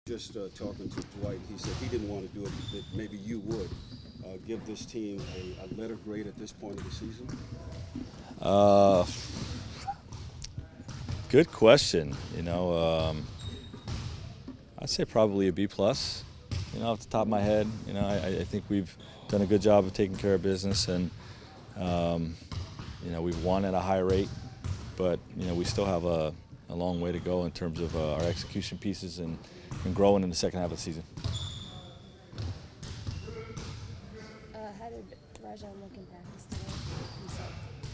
Just talking to Dwight, he said he didn't want to do it, that maybe you would give this team a letter grade at this point of the season. Uh, Good question. I'd say probably a B plus. Off the top of my head, I think we've done a good job of taking care of business, and we've won at a high rate, but we still have a long way to go in terms of our execution pieces and growing in the second half of the season. How did Rajon look in practice today? You said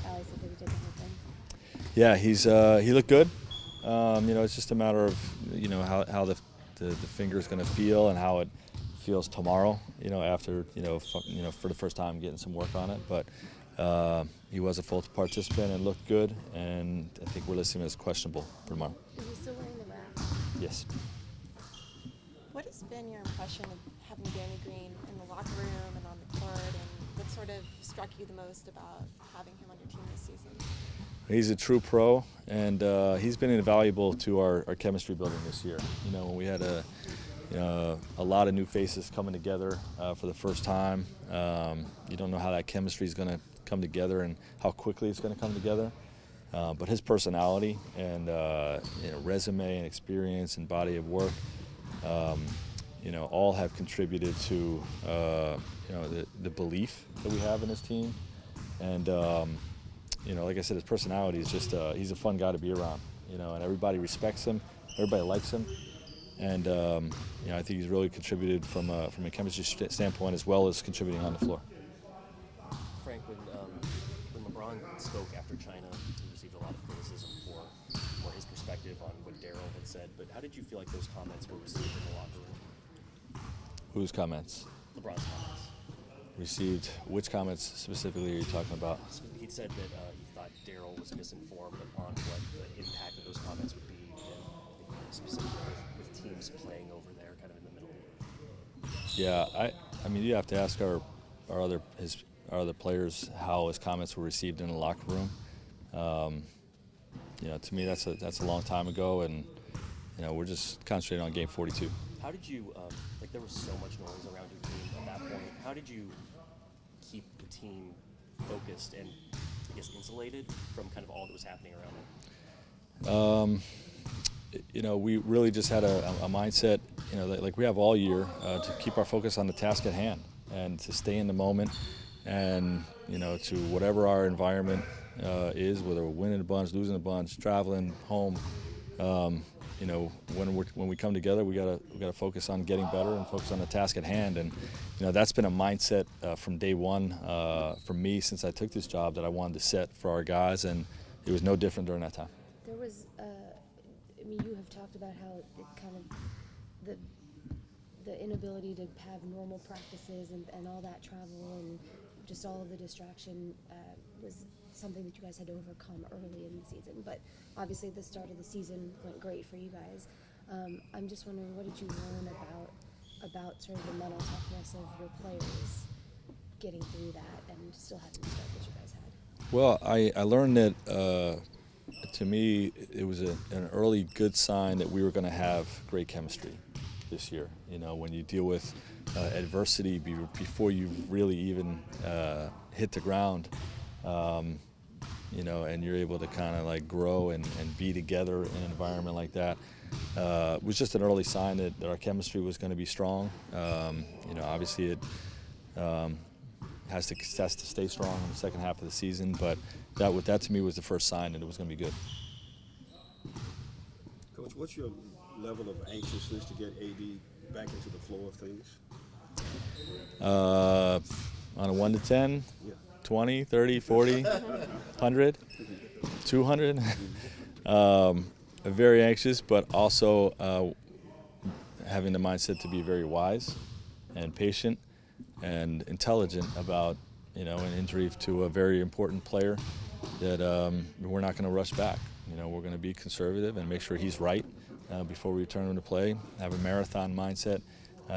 Allie said that he did the whole thing. Yeah, he looked good. It's just a matter of how the finger is going to feel and how it feels tomorrow. After for the first time getting some work on it, but he was a full participant and looked good. And I think we're listing him as questionable for tomorrow. Is he still wearing the wrap? Yes. What has been your impression of having Danny Green in the locker room and on the court, and what sort of struck you the most about having him on your team this season? He's a true pro, and he's been invaluable to our chemistry building this year. When we had a lot of new faces coming together for the first time, you don't know how that chemistry is going to come together and how quickly it's going to come together. But his personality and resume and experience and body of work, all have contributed to the belief that we have in this team. And like I said, his personality is just he's a fun guy to be around. And everybody respects him, everybody likes him, and I think he's really contributed from a chemistry standpoint as well as contributing on the floor. Frank, when LeBron spoke after China, he received a lot of criticism for his perspective on what Daryl had said. But how did you feel like those comments were received in the locker room? Whose comments? LeBron's comments. Received which comments specifically are you talking about? He said that he thought Daryl was misinformed on what the impact of those comments would be, and specifically with teams playing over there, kind of in the middle. Yeah, I mean, you have to ask our other players how his comments were received in the locker room. To me, that's a long time ago, and we're just concentrating on game 42. How did you there was so much noise around your team at that point? How did you keep the team focused and, I guess, insulated from kind of all that was happening around it? We really just had a mindset, like we have all year, to keep our focus on the task at hand and to stay in the moment, and to whatever our environment is, whether we're winning a bunch, losing a bunch, traveling home. When we come together, we gotta focus on getting better and focus on the task at hand. And that's been a mindset from day one for me since I took this job that I wanted to set for our guys, and it was no different during that time. There was, you have talked about how it kind of the inability to have normal practices and all that travel and just all of the distraction was something that you guys had to overcome early in the season. But obviously the start of the season went great for you guys. I'm just wondering, what did you learn about sort of the mental toughness of your players getting through that and still having the start that you guys had? Well, I learned that to me it was an early good sign that we were going to have great chemistry this year. When you deal with adversity before you really even hit the ground, and you're able to kind of like grow and be together in an environment like that. It was just an early sign that our chemistry was going to be strong. Obviously it has to stay strong in the second half of the season, but that to me was the first sign that it was going to be good. Coach, what's your level of anxiousness to get AD back into the flow of things? On a 1 to 10, Yeah. 20, 30, 40, 100, 200. Very anxious, but also having the mindset to be very wise and patient and intelligent about an injury to a very important player that we're not going to rush back. We're going to be conservative and make sure he's right before we return him to play. Have a marathon mindset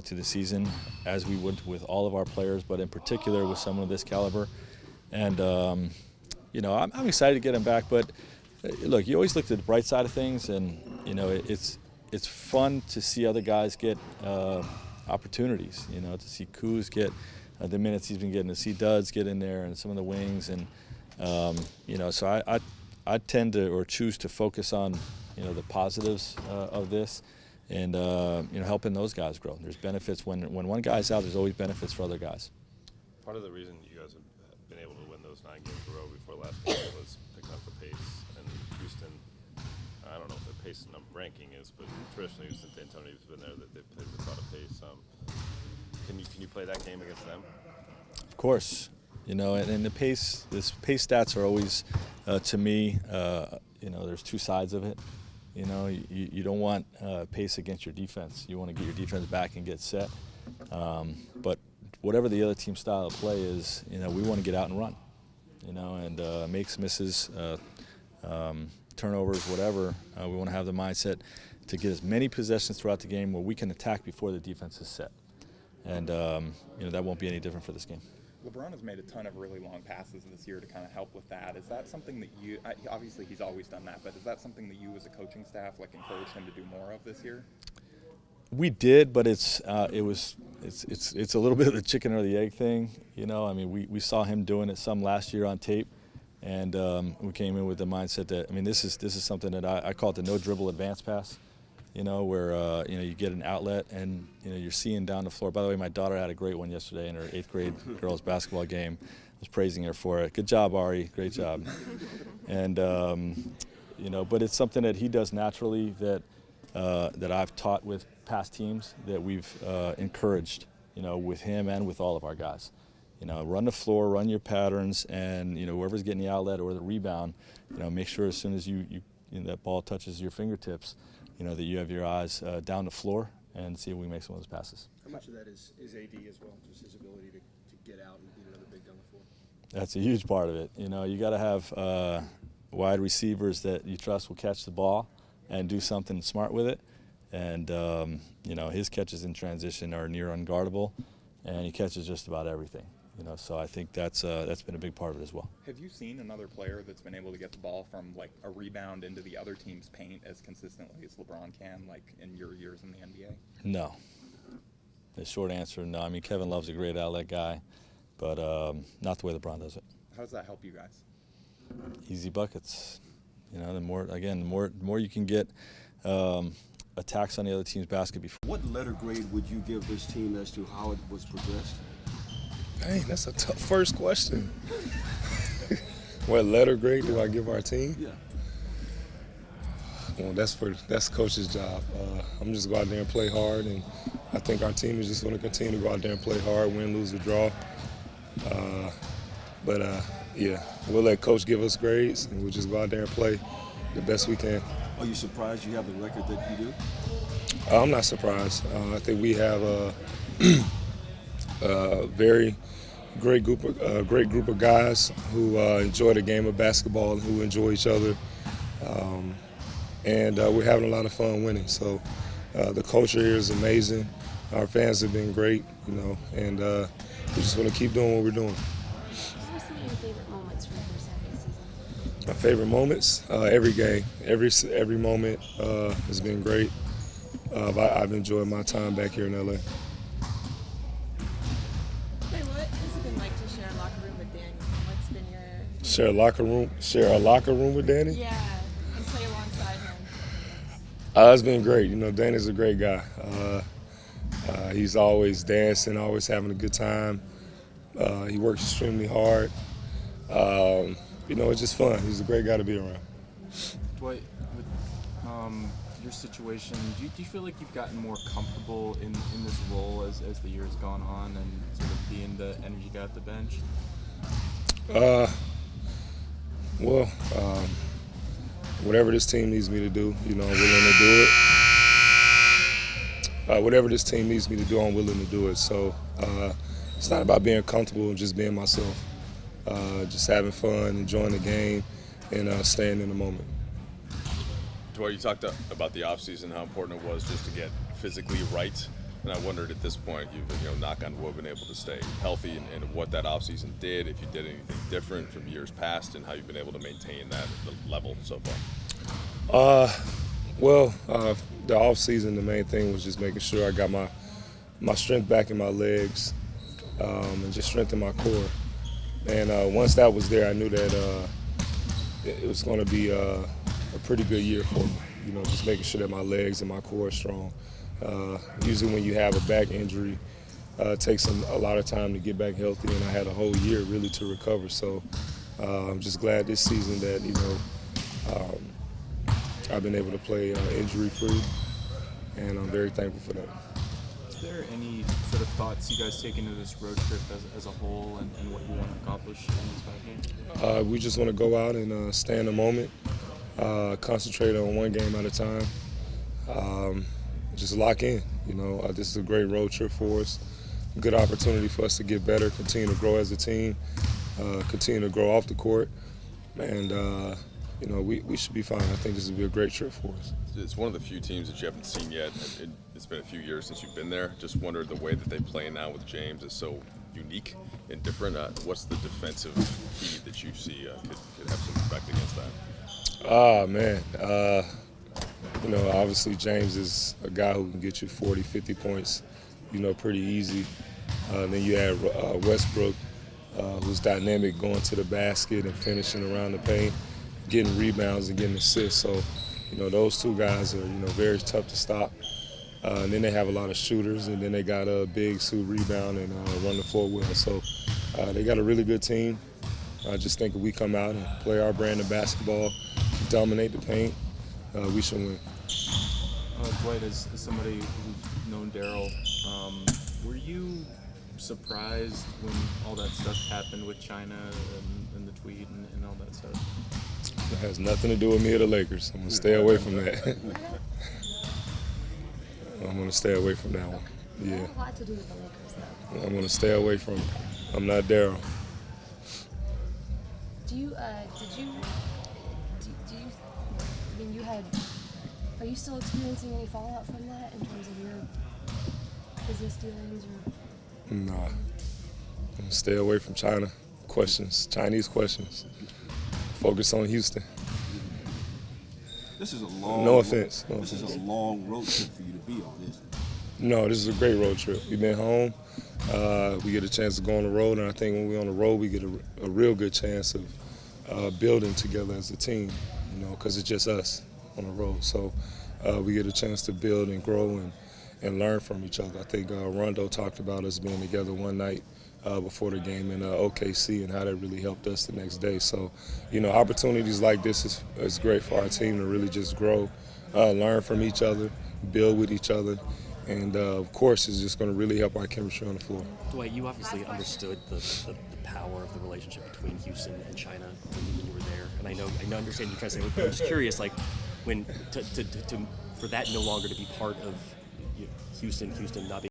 to the season, as we would with all of our players, but in particular with someone of this caliber. And I'm excited to get him back. But look, you always look at the bright side of things, and it's it's fun to see other guys get opportunities. You know, to see Kuz get the minutes he's been getting, to see Duds get in there and some of the wings, and you know, so I tend to or choose to focus on, you know, the positives of this, and you know, helping those guys grow. There's benefits when one guy's out. There's always benefits for other guys. Part of the reason you guys have been able to win those 9 games in a row before last game was picking up the pace. And Houston, I don't know what their pace ranking is, but traditionally since Antonio's been there, that they've played with a lot of pace. Can you play that game against them? Of course, you know, and the pace stats are always, to me, you know, there's two sides of it. You know, you don't want pace against your defense. You want to get your defense back and get set. But whatever the other team's style of play is, you know, we want to get out and run. You know, and makes, misses, turnovers, whatever. We want to have the mindset to get as many possessions throughout the game where we can attack before the defense is set. And you know, that won't be any different for this game. LeBron has made a ton of really long passes this year to kind of help with that. Is that something that you, obviously he's always done that, but is that something that you as a coaching staff like encouraged him to do more of this year? We did, but it's a little bit of the chicken or the egg thing. You know, I mean, we saw him doing it some last year on tape, and we came in with the mindset that, I mean, this is something that I call it the no dribble advance pass. You know, where you know, you get an outlet and, you know, you're seeing down the floor. By the way, my daughter had a great one yesterday in her 8th grade girls basketball game. I was praising her for it. Good job, Ari. Great job. And you know, but it's something that he does naturally that I've taught with past teams that we've encouraged. You know, with him and with all of our guys. You know, run the floor, run your patterns, and, you know, whoever's getting the outlet or the rebound, you know, make sure as soon as you know, that ball touches your fingertips, you know, that you have your eyes down the floor and see if we make some of those passes. How much of that is AD as well, just his ability to get out and beat another big down the floor? That's a huge part of it. You know, you got to have wide receivers that you trust will catch the ball and do something smart with it. And, you know, his catches in transition are near unguardable, and he catches just about everything. You know, so I think that's been a big part of it as well. Have you seen another player that's been able to get the ball from like a rebound into the other team's paint as consistently as LeBron can, like in your years in the NBA? No. The short answer, no. I mean, Kevin Love's a great outlet guy, but not the way LeBron does it. How does that help you guys? Easy buckets. You know, the more you can get attacks on the other team's basket before. What letter grade would you give this team as to how it was progressed? Dang, that's a tough first question. What letter grade do I give our team? Yeah. Well, that's coach's job. I'm just go out there and play hard, and I think our team is just going to continue to go out there and play hard, win, lose, or draw. Yeah, we'll let coach give us grades, and we'll just go out there and play the best we can. Are you surprised you have the record that you do? I'm not surprised. I think we have a very great group of guys who enjoy the game of basketball and who enjoy each other, and we're having a lot of fun winning. So the culture here is amazing. Our fans have been great, you know, and we just want to keep doing what we're doing. What were some of your favorite moments from the first half of the season? My favorite moments, every game, every moment has been great. I've enjoyed my time back here in LA. What has it been like to share a locker room with Danny? What's been your Share a locker room with Danny? and play alongside him? It's been great. You know, Danny's a great guy. He's always dancing, always having a good time. He works extremely hard. You know, it's just fun. He's a great guy to be around. Dwight, with your situation, do you feel like you've gotten more comfortable in this role as the year's gone on and sort of being the energy guy at the bench? Whatever this team needs me to do, you know, I'm willing to do it. Whatever this team needs me to do, I'm willing to do it. So it's not about being comfortable and just being myself. Just having fun, enjoying the game, and staying in the moment. Dwight, you talked about the offseason, how important it was just to get physically right. And I wondered at this point, you've knock on wood, been able to stay healthy, and what that offseason did, if you did anything different from years past, and how you've been able to maintain that level so far. Well, the off season, the main thing was just making sure I got my strength back in my legs and just strengthen my core. And once that was there, I knew that it was going to be a pretty good year for me. You know, just making sure that my legs and my core are strong. Usually when you have a back injury, it takes a lot of time to get back healthy, and I had a whole year really to recover. So I'm just glad this season that, you know, I've been able to play injury-free, and I'm very thankful for that. Is there any sort of thoughts you guys take into this road trip as a whole and what you want to accomplish in these 5 games? We just want to go out and stay in the moment, concentrate on one game at a time, just lock in. You know, this is a great road trip for us, good opportunity for us to get better, continue to grow as a team, continue to grow off the court, and you know, we should be fine. I think this will be a great trip for us. It's one of the few teams that you haven't seen yet. It's been a few years since you've been there. Just wondered, the way that they play now with James is so unique and different. What's the defensive key that you see could have some effect against that? Man. You know, obviously James is a guy who can get you 40, 50 points, you know, pretty easy. Then you have Westbrook, who's dynamic, going to the basket and finishing around the paint, getting rebounds and getting assists. So, you know, those two guys are, you know, very tough to stop. And then they have a lot of shooters, and then they got bigs who rebound and run the floor well. So they got a really good team. I just think if we come out and play our brand of basketball, dominate the paint, we should win. Dwight, as somebody who's known Daryl, were you surprised when all that stuff happened with China and the tweet and all that stuff? It has nothing to do with me or the Lakers. I'm going to stay away from that. I'm going to stay away from that one. Yeah. It has a lot to do with the Lakers, though. I'm going to stay away from it. I'm not Daryl. I mean, are you still experiencing any fallout from that in terms of your business dealings or? Nah. I'm going to stay away from China. Chinese questions. Focus on Houston. This is a long. No offense. This is a long road trip for you to be on, isn't it? No, this is a great road trip. We've been home. We get a chance to go on the road, and I think when we're on the road, we get a real good chance of building together as a team, you know, because it's just us on the road. So we get a chance to build and grow and learn from each other. I think Rondo talked about us being together one night before the game in OKC and how that really helped us the next day. So, you know, opportunities like this is great for our team to really just grow, learn from each other, build with each other, and of course it's just going to really help our chemistry on the floor. Dwight, you obviously understood the power of the relationship between Houston and China when you were there, and I understand you're trying to say, but I'm just curious, like, when for that no longer to be part of Houston not being